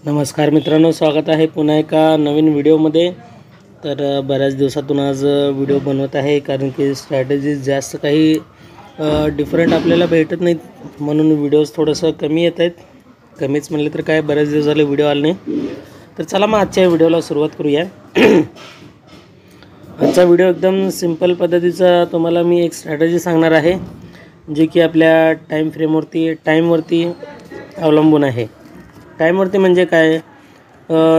नमस्कार मित्रांनो, स्वागत आहे पुन्हा एका नवीन व्हिडिओमध्ये। तर बऱ्याच दिवसातून आज व्हिडिओ बनवत आहे, कारण की स्ट्रॅटेजीज जास्त काही डिफरंट आपल्याला भेटत नाहीत, म्हणून व्हिडिओज थोडंसं कमी येत आहेत। कमीच म्हणले तर काय, बऱ्याच दिवस झाले व्हिडिओ आले नाही। तर चला मग आजच्या व्हिडिओला सुरुवात करूया। आजचा व्हिडिओ एकदम सिंपल पद्धतीचा तुम्हाला मी एक स्ट्रॅटेजी सांगणार आहे, जे की आपल्या टाईमवरती अवलंबून आहे। टाईमवरती म्हणजे काय,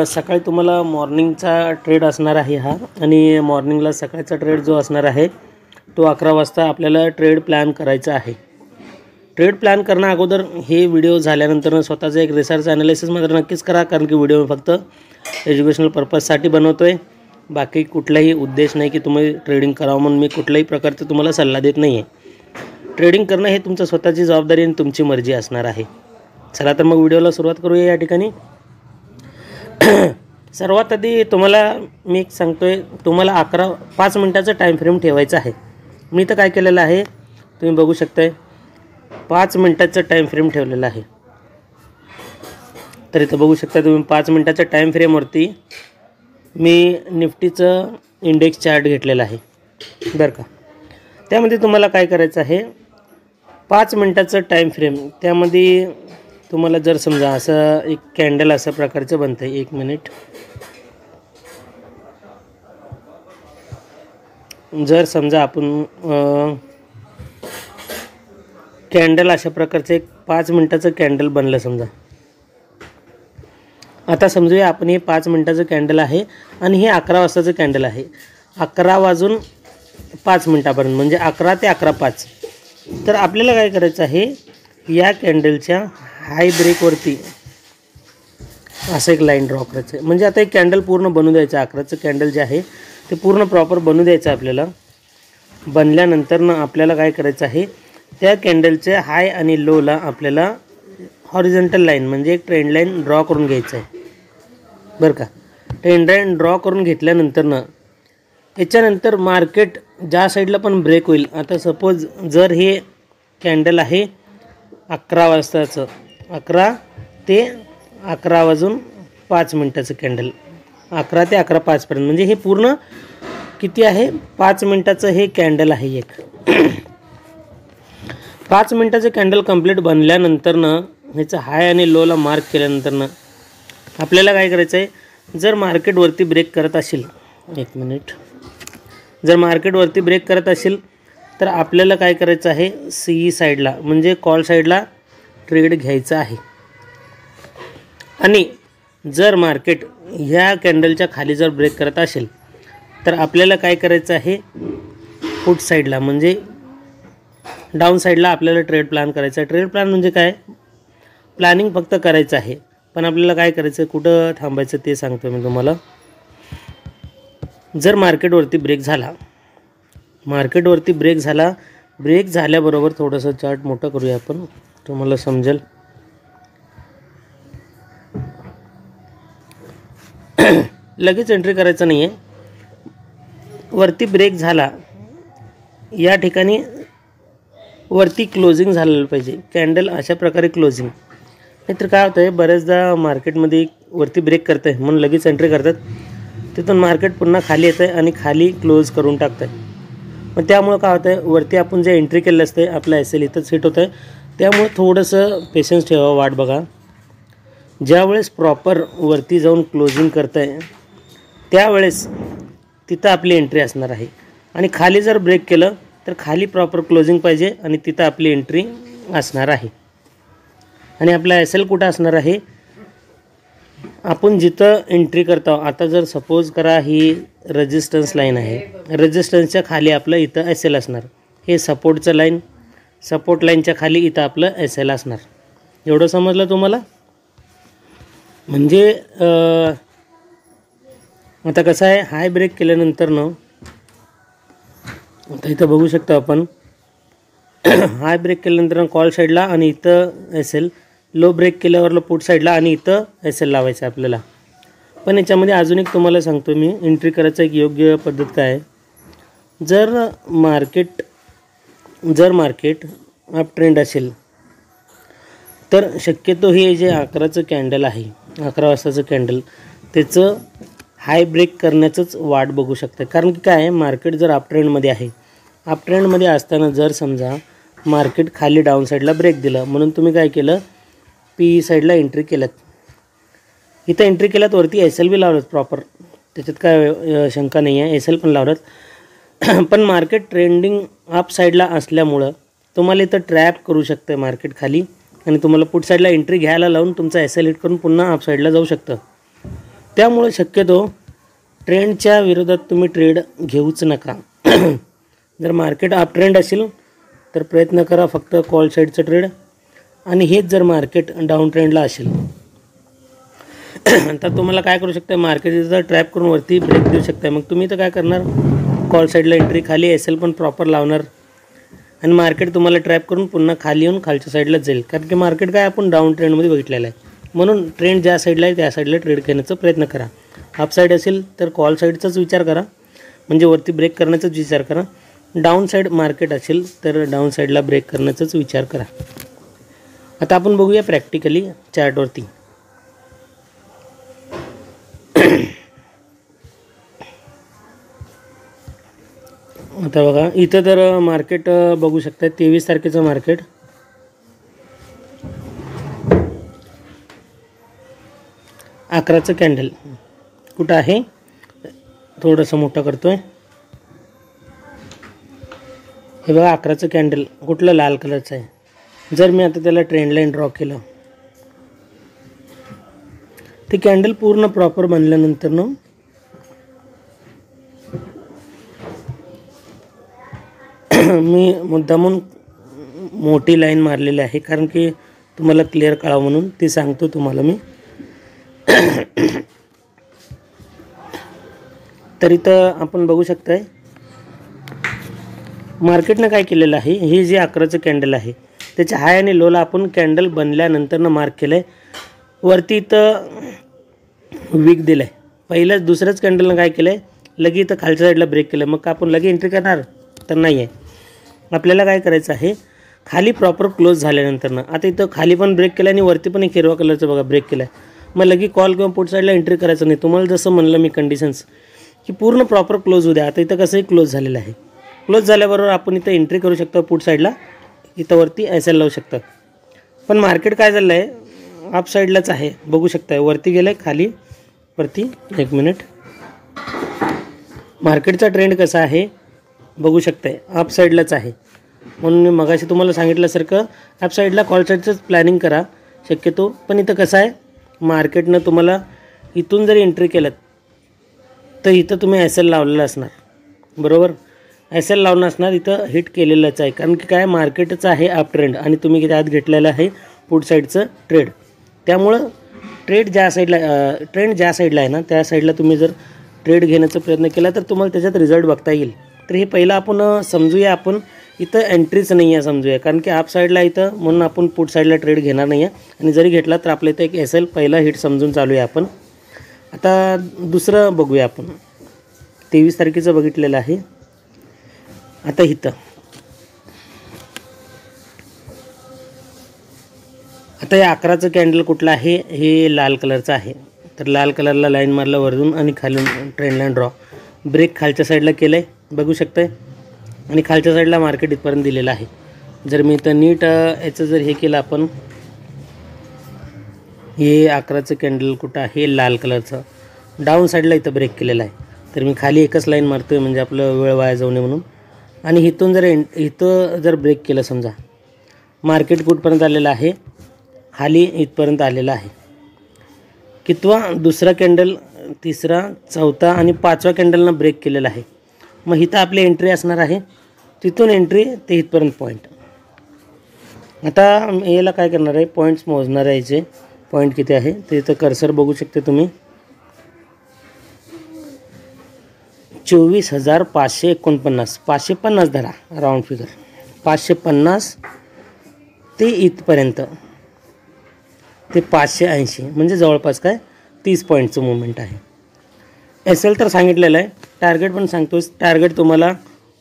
सकाळी तुम्हाला मॉर्निंगचा ट्रेड असणार आहे हा, आणि मॉर्निंगला सकाळचा ट्रेड जो असणार आहे तो 11 वाजता आपल्याला ट्रेड प्लॅन करायचा आहे। ट्रेड प्लॅन करण्या अगोदर हे व्हिडिओ झाल्यानंतर स्वतःचा एक रिसर्च ॲनालिसिस मात्र नक्कीच करा, कारण की व्हिडिओ फक्त एज्युकेशनल पर्पजसाठी बनवतो आहे। बाकी कुठलाही उद्देश नाही की तुम्ही ट्रेडिंग करावं म्हणून मी कुठल्याही प्रकारचा तुम्हाला सल्ला देत नाही आहे। ट्रेडिंग करणं हे तुमच्या स्वतःची जबाबदारी आणि तुमची मर्जी असणार आहे। चला तर मग व्हिडिओला सुरुवात करूया। या ठिकाणी सर्वात आधी तुम्हाला मी एक सांगतोय, तुम्हाला 5 मिनिटाचा टाईम फ्रेम ठेवायचा आहे। मी तर काय केलेलं आहे तुम्ही बघू शकताय, 5 मिनिटाचा टाईम फ्रेम ठेवलेला आहे। तर इथं बघू शकता तुम्ही 5 मिनिटाच्या टाईम फ्रेमवरती मी निफ्टीचं इंडेक्स चार्ट घेतलेला आहे बरं का। त्यामध्ये तुम्हाला काय करायचं आहे, 5 मिनिटाचं टाईम फ्रेम, त्यामध्ये तुम्हाला जर समजा असं एक कॅन्डल अशा प्रकारचं बनतं आहे, 1 मिनिट, जर समजा आपण कॅन्डल अशा प्रकारचं एक 5 मिनिटाचं कॅन्डल बनलं समजा। आता समजूया आपण हे 5 मिनिटाचं कॅन्डल आहे आणि हे 11 वाजताचं कॅन्डल आहे। 11 वाजून 5 मिनिटापर्यंत म्हणजे 11 ते 11:05। तर आपल्याला काय करायचं आहे, या कॅन्डलच्या हाय ब्रेकवरती असं एक लाईन ड्रॉ करायचं आहे। म्हणजे आता एक कॅन्डल पूर्ण बनवून द्यायचं, 11चं कॅन्डल जे आहे ते पूर्ण प्रॉपर बनवून द्यायचं आपल्याला। बनल्यानंतर आपल्याला काय करायचं आहे, त्या कॅन्डलचे हाय आणि लोला आपल्याला हॉरिझॉन्टल लाईन म्हणजे एक ट्रेंड लाईन ड्रॉ करून घ्यायचं आहे बरं का। ट्रेंड लाईन ड्रॉ करून घेतल्यानंतर याच्यानंतर मार्केट ज्या साईडला पण ब्रेक होईल, आता सपोज जर हे कॅन्डल आहे 11 वाजताचं, 11 ते 11 वाजून 5 मिनिटाचं कॅन्डल, 11 ते 11:05 पर्यंत, म्हणजे हे पूर्ण किती आहे, 5 मिनिटाचं हे कॅन्डल आहे एक। 5 मिनिटाचं कॅन्डल कंप्लीट बनल्यानंतर ह्याचं हाय आणि लोला मार्क केल्यानंतर आपल्याला काय करायचं आहे, जर मार्केटवरती ब्रेक करत असेल, 1 मिनिट, जर मार्केटवरती ब्रेक करत असेल तर आपल्याला काय करायचं आहे, CE साईडला म्हणजे कॉल साईडला ट्रेड घ्यायचा आहे। आणि जर मार्केट ह्या कॅन्डलच्या खाली जर ब्रेक करत असेल तर आपल्याला काय करायचं आहे, पुट साईडला म्हणजे डाऊन साईडला आपल्याला ट्रेड प्लॅन करायचा आहे। ट्रेड प्लॅन म्हणजे काय, प्लॅनिंग फक्त करायचं आहे, पण आपल्याला काय करायचं, कुठं थांबायचं ते सांगतो मी तुम्हाला। जर मार्केटवरती ब्रेक झाला, ब्रेक झाल्याबरोबर थोडंसं चार्ट मोठं करूया आपण, तुम्हाला समजेल। लगेच एंट्री करायचं नाही आहे, वरती ब्रेक झाला, या ठिकाणी वरती क्लोजिंग झालेलं पाहिजे, कॅन्डल अशा प्रकारे क्लोजिंग। नाहीतर काय होतं आहे, बऱ्याचदा मार्केटमध्ये वरती ब्रेक करतं आहे म्हणून लगेच एंट्री करतात, तिथून मार्केट पुन्हा खाली येतं आहे आणि खाली क्लोज करून टाकतं आहे। मग त्यामुळं काय होतं आहे, वरती आपण जे एंट्री केलं असतं आपलं SL इथंच हिट होतं आहे, त्यामुळे थोडंसं पेशन्स ठेवा, वाट बघा। ज्यावेळेस प्रॉपर वरती जाऊन क्लोजिंग करतं आहे त्यावेळेस तिथं आपली एंट्री असणार आहे, आणि खाली जर ब्रेक केलं तर खाली प्रॉपर क्लोजिंग पाहिजे आणि तिथं आपली एंट्री असणार आहे। आणि आपला SL कुठं असणार आहे, आपण जिथं एंट्री करतो, आता जर सपोज करा ही रेजिस्टन्स लाईन आहे, रेजिस्टन्सच्या खाली आपलं इथं SL असणार, हे सपोर्टचं लाईन, सपोर्ट लाईनच्या खाली इथं आपलं SL असणार। एवढं समजलं तुम्हाला? म्हणजे आता कसं आहे, हाय ब्रेक केल्यानंतर आता इथं बघू शकतो आपण, हाय ब्रेक केल्यानंतर कॉल साईडला आणि इथं SL, लो ब्रेक केल्यावर पुट साईडला आणि इथं SL लावायचं आपल्याला। पण याच्यामध्ये अजून एक तुम्हाला सांगतो मी, एंट्री करायचं एक योग्य पद्धत काय आहे, जर मार्केट अप ट्रेंड असेल तर शक्यतो हे जे 11चं कॅन्डल आहे 11 वाजताचं कॅन्डल, त्याचं हाय ब्रेक करण्याचंच वाट बघू शकता. कारण की काय आहे, मार्केट जर अप ट्रेंडमध्ये आहे, अप ट्रेंडमध्ये असताना जर समजा मार्केट खाली डाऊन साईडला ब्रेक दिलं, म्हणून तुम्ही काय केलं, पी साईडला एंट्री केल्यात. इथं एंट्री केल्यात, वरती एस एल बी लावलं प्रॉपर, त्याच्यात काय शंका नाही आहे, एस एल पण लावलं. पण मार्केट ट्रेंडिंग अप साईडला असल्यामुळं तुम्हाला इथं ट्रॅप करू शकतं मार्केट खाली, आणि तुम्हाला पुढ साईडला एंट्री घ्यायला लावून तुमचा एस एल हिट करून पुन्हा अप साईडला जाऊ शकतं. त्यामुळे शक्यतो ट्रेंडच्या विरोधात तुम्ही ट्रेड घेऊच नका. जर मार्केट अप ट्रेंड असेल तर प्रयत्न करा फक्त कॉल साईडचं ट्रेड, आणि हेच जर मार्केट डाऊन ट्रेंडला असेल तर तुम्हाला काय करू शकता, मार्केट जर ट्रॅप करून वरती ब्रेक देऊ शकता. मग तुम्ही तर काय करणार, कॉल साईडला एंट्री, खाली एस एल पण प्रॉपर लावणार, आणि मार्केट तुम्हाला ट्रॅप करून पुन्हा खाली येऊन खालच्या साईडलाच जाईल. कारण की मार्केट काय आपण डाऊन ट्रेंडमध्ये बघितलेलं आहे, म्हणून ट्रेंड ज्या साईडला आहे त्या साईडला ट्रेड घेण्याचा प्रयत्न करा. अप साईड असेल तर कॉल साईडचाच विचार करा, म्हणजे वरती ब्रेक करण्याचाच विचार करा. डाऊन साईड मार्केट असेल तर डाऊन साईडला ब्रेक करण्याचाच विचार करा. आता आपण बघूया प्रॅक्टिकली चार्टवरती. आता बघा इथं तर मार्केट बघू शकता, 23 तारखेचं मार्केट, अकराचं कॅन्डल कुठं आहे, थोडंसं मोठं करतोय. हे बघा 11चं कॅन्डल कुठलं, लाल कलरचं आहे. जर मी आता त्याला ट्रेंड लाईन ड्रॉ केलं, ते कॅन्डल पूर्ण प्रॉपर बनल्यानंतर मी मुद्दामून मोठी लाईन मारलेली आहे, कारण की तुम्हाला क्लिअर कळावं म्हणून ते सांगतो तुम्हाला मी. तर इथं आपण बघू शकताय मार्केटनं काय केलेलं आहे, हे जे 11चं कॅन्डल आहे त्याच्या हाय आणि लोला आपण कॅन्डल बनल्यानंतरनं मार्क केलं आहे. वरती इथं वीक दिलं आहे, पहिल्याच दुसऱ्याच कॅन्डलनं काय केलं आहे, लगे इथं खालच्या साईडला ब्रेक केलं. मग आपण लगे एंट्री करणार तर नाही आहे. आपल्याला काय करायचं आहे, खाली प्रॉपर क्लोज झाल्यानंतरनं, आता इथं खाली पण ब्रेक केला आणि वरती पण एक हिरवा कलरचं बघा ब्रेक केला आहे, मग लगे कॉल किंवा पुट साईडला एंट्री करायचं नाही. तुम्हाला जसं म्हणलं मी कंडिशन्स की पूर्ण प्रॉपर क्लोज होऊ द्या. आता इथं कसंही क्लोज झालेलं आहे, क्लोज झाल्याबरोबर आपण इथं एंट्री करू शकतो पुट साईडला, इथं वरती एस एल लावू शकतं. पण मार्केट काय झालं आहे, अप साईडलाच आहे, बघू शकताय वरती गेलं आहे, खाली वरती. एक मिनिट, मार्केटचा ट्रेंड कसा आहे बघू शकताय, अप साईडलाच आहे. म्हणून मी मगाशी तुम्हाला सांगितल्यासारखं अप साईडला कॉल साईडचंच प्लॅनिंग करा शक्यतो. पण इथं कसं आहे, मार्केटनं तुम्हाला इथून जरी एंट्री केलं तर इथं तुम्ही एस एल लावलेलं असणार, बरोबर, एस एल लावून असणार, इथं हिट केलेलंच आहे. कारण की काय, मार्केटचं आहे अप ट्रेंड आणि तुम्ही त्यात घेतलेलं आहे पुट साईडचं ट्रेड. त्यामुळं ट्रेंड ज्या साईडला आहे ना त्या साईडला तुम्ही जर ट्रेड घेण्याचा प्रयत्न केला तर तुम्हाला त्याच्यात रिझल्ट बघता येईल. तर हे पहिलं आपण समजूया, आपण इथं एंट्रीच नाही आहे समजूया. कारण की अप साईडला इथं, म्हणून आपण पुट साईडला ट्रेड घेणार नाही आहे, आणि जरी घेतला तर आपल्या इथं एक एस एल पहिला हिट समजून चालू आहे आपण. आता दुसरं बघूया आपण, 23 तारखेचं बघितलेलं आहे. आता इथं आता हे 11चं कॅन्डल कुठलं आहे, हे लाल कलरचं आहे. तर लाल कलरला लाईन मारलं वरून आणि खालून ट्रेंड लाईन ड्रॉ, ब्रेक खालच्या साईडला केलं आहे बघू शकताय, आणि खालच्या साईडला मार्केट इथपर्यंत दिलेलं आहे. जर मी इथं नीट याचं जर हे केलं आपण, हे 11चं कॅन्डल कुठं आहे, लाल कलरचं, डाऊन साईडला इथं ब्रेक केलेलं आहे. तर मी खाली एकच लाईन मारतो आहे, म्हणजे आपलं वेळ वाया जाऊ नये म्हणून. आणि इथून इथं जर ब्रेक केलं, समजा मार्केट कुठपर्यंत आलेलं आहे, खाली इथपर्यंत आलेलं आहे. कितवा, दुसरा कॅन्डल, तिसरा, चौथा आणि 5वा कॅन्डलनं ब्रेक केलेला आहे. मग इथं आपली एंट्री असणार आहे, तिथून एंट्री ते इथपर्यंत पॉईंट. आता याला काय करणार आहे, पॉईंट्स मोजणार आहे, याचे पॉईंट किती आहे ते इथं कर्सर बघू शकते तुम्ही. 24,549, 550 धरा राऊंड फिगर, 550 ते इथपर्यंत ते 580, म्हणजे जवळपास काय 30 पॉईंटचं मुवमेंट आहे. एस एल तर सांगितलेलं आहे, टार्गेट पण सांगतोच. टार्गेट तुम्हाला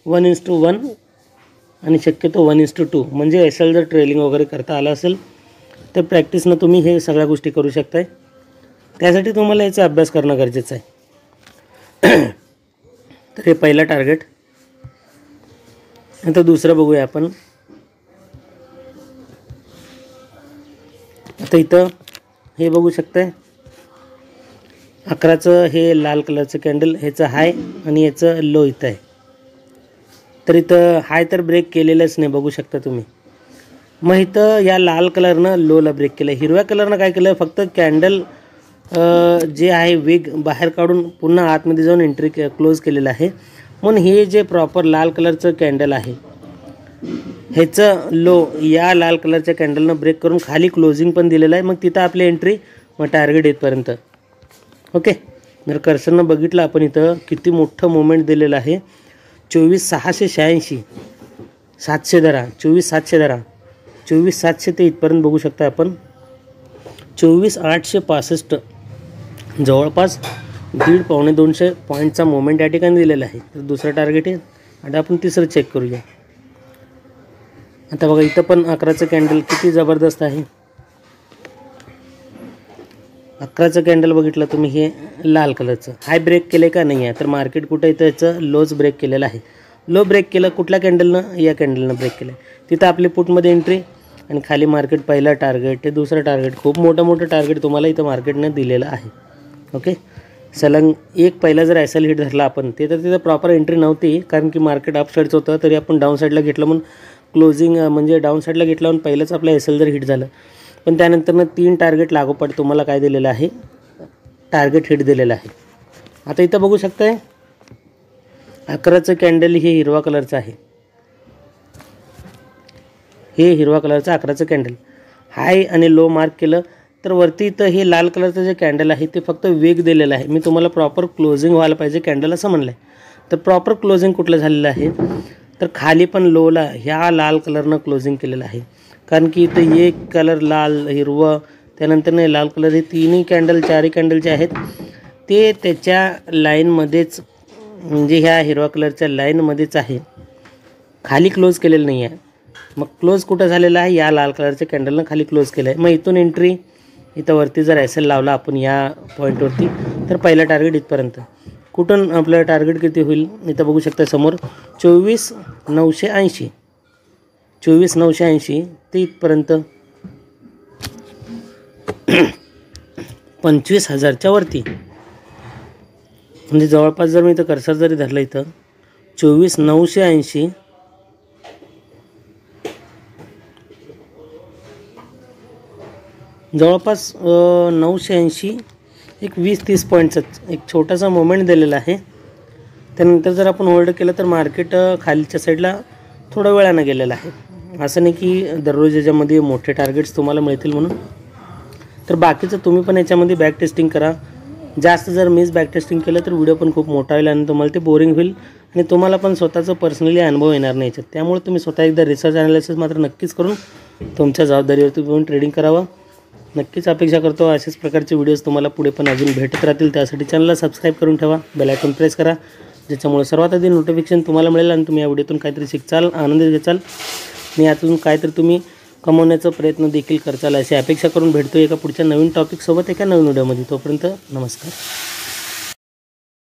1:1 आणि शक्यतो 1:2, म्हणजे एस एल जर ट्रेलिंग वगैरे करता आलं असेल तर प्रॅक्टिसनं तुम्ही हे सगळ्या गोष्टी करू शकताय. त्यासाठी तुम्हाला याचा अभ्यास करणं गरजेचं आहे. तर हे पहिलं टार्गेट. आता दुसरं बघूया आपण. आता इथं हे बघू शकताय 11चं हे लाल कलरचं कॅन्डल, ह्याचं हाय आणि याचं लो इथं आहे. तर इथं हाय तर ब्रेक केलेलंच नाही, बघू शकता तुम्ही. मग इथं या लाल कलरनं लोला ब्रेक केलं. हिरव्या कलरनं काय केलं, फक्त कॅन्डल जे आहे वेग बाहेर काढून पुन्हा आतमध्ये जाऊन एंट्री क्लोज केलेलं आहे. म्हणून हे जे प्रॉपर लाल कलरचं कॅन्डल आहे ह्याचं लो या लाल कलरच्या कॅन्डलनं ब्रेक करून खाली क्लोजिंग पण दिलेलं आहे. मग तिथं आपली एंट्री, मग टार्गेट येतपर्यंत. ओके. जर कर्सरनं बघितलं आपण इथं किती मोठं मोमेंट दिलेलं आहे. 24,686, 700 धरा, 24,700 धरा, 24,700 ते इथपर्यंत बघू शकता आपण. 24,865 जवळपास 1.5-200 पॉईंटचा मोमेंट या ठिकाणी दिलेला आहे. तर दुसरं टार्गेट आहे. आता आपण तिसरं चेक करूया. आता बघा इथं पण 11चं कॅन्डल किती जबरदस्त आहे. 11चं कॅन्डल बघितलं तुम्ही, हे लाल कलरचं हाय ब्रेक केले का नाही आहे. तर मार्केट कुठं इथं याचं लोच ब्रेक केलेलं आहे. लो ब्रेक केलं कुठल्या कॅन्डलनं, या कॅन्डलनं ब्रेक केलं. तिथं आपली पुटमध्ये एंट्री आणि खाली मार्केट पहिलं टार्गेट, ते दुसरं टार्गेट. खूप मोठं टार्गेट तुम्हाला इथं मार्केटनं दिलेलं आहे. ओके. सलंग एक पहिला जर एस एल हिट धरला आपण, ते तर तिथं प्रॉपर एंट्री नव्हती, कारण की मार्केट अप साईडचं होतं. तरी आपण डाऊन साईडला घेतलं म्हणून क्लोजिंग म्हणजे डाऊन साईडला घेतलं म्हणून पहिलंच आपलं एस एल जर हिट झालं. पण त्यानंतरनं 3 टार्गेट लागोपाठ तुम्हाला काय दिलेलं आहे, टार्गेट हिट दिलेलं आहे. आता इथं बघू शकताय 11चं कॅन्डल हे हिरवा कलरचं आहे. हे हिरवा कलरचं 11चं कॅन्डल हाय आणि लो मार्क केलं. तर वरती इथं हे लाल कलरचं जे कॅन्डल आहे ते फक्त वेग दिलेलं आहे. मी तुम्हाला प्रॉपर क्लोजिंग व्हायला पाहिजे कॅन्डल असं म्हणलं आहे. तर प्रॉपर क्लोजिंग कुठलं झालेलं आहे, तर खाली पण लोला ह्या लाल कलरनं क्लोजिंग केलेलं आहे. कारण की इथं एक कलर लाल, हिरवं, त्यानंतर लाल कलर, हे तिन्ही कॅन्डल 4 कॅन्डल जे आहेत ते त्याच्या लाईनमध्येच, म्हणजे ह्या हिरवा कलरच्या लाईनमध्येच आहे, खाली क्लोज केलेलं नाही आहे. मग क्लोज कुठं झालेलं आहे, या लाल कलरच्या कॅन्डलनं खाली क्लोज केलं आहे. मग इथून एंट्री, इथं वरती जर एस एल लावला आपण या पॉईंटवरती, तर पहिला टार्गेट इथपर्यंत. कुठून आपलं टार्गेट किती होईल, इथं बघू शकता समोर 24,980, 24,980 ते इथपर्यंत 25,000च्या वरती. म्हणजे जवळपास जर मी इथं कर्सर जरी धरलं इथं 24,980 जवळपास 980, एक 20-30 पॉईंटचाच एक छोटासा मोमेंट दिलेला आहे. त्यानंतर जर आपण होल्ड केलं तर मार्केट खालच्या साईडला थोड्या वेळानं गेलेलं आहे. असं नाही की दररोज याच्यामध्ये मोठे टार्गेट्स तुम्हाला मिळतील म्हणून. तर बाकीचं तुम्ही पण याच्यामध्ये बॅक टेस्टिंग करा. जास्त जर मीच बॅक टेस्टिंग केलं तर व्हिडिओ पण खूप मोठा होईल आणि तुम्हाला ते बोरिंग होईल आणि तुम्हाला पण स्वतःचं पर्सनली अनुभव येणार नाही याच्यात. त्यामुळे तुम्ही स्वतः एकदा रिसर्च ॲनालिसिस मात्र नक्कीच करून तुमच्या जबाबदारीवरती घेऊन ट्रेडिंग करावं. नक्कीच अपेक्षा करतो अशाच प्रकारचे व्हिडिओज तुम्हाला पुढे पण अजून भेटत राहतील. त्यासाठी चॅनलला सबस्क्राईब करून ठेवा, बेल आयकॉन प्रेस करा, ज्याच्यामुळे सर्वात आधी नोटिफिकेशन तुम्हाला मिळेल आणि तुम्ही या व्हिडिओतून काहीतरी शिकचाल, आनंद घेचाल आणि यातून काहीतरी तुम्ही कमवण्याचा प्रयत्न देखील करचाल अशी अपेक्षा करून भेटतो एका पुढच्या नवीन टॉपिकसोबत एका नवीन व्हिडिओमध्ये. तोपर्यंत नमस्कार.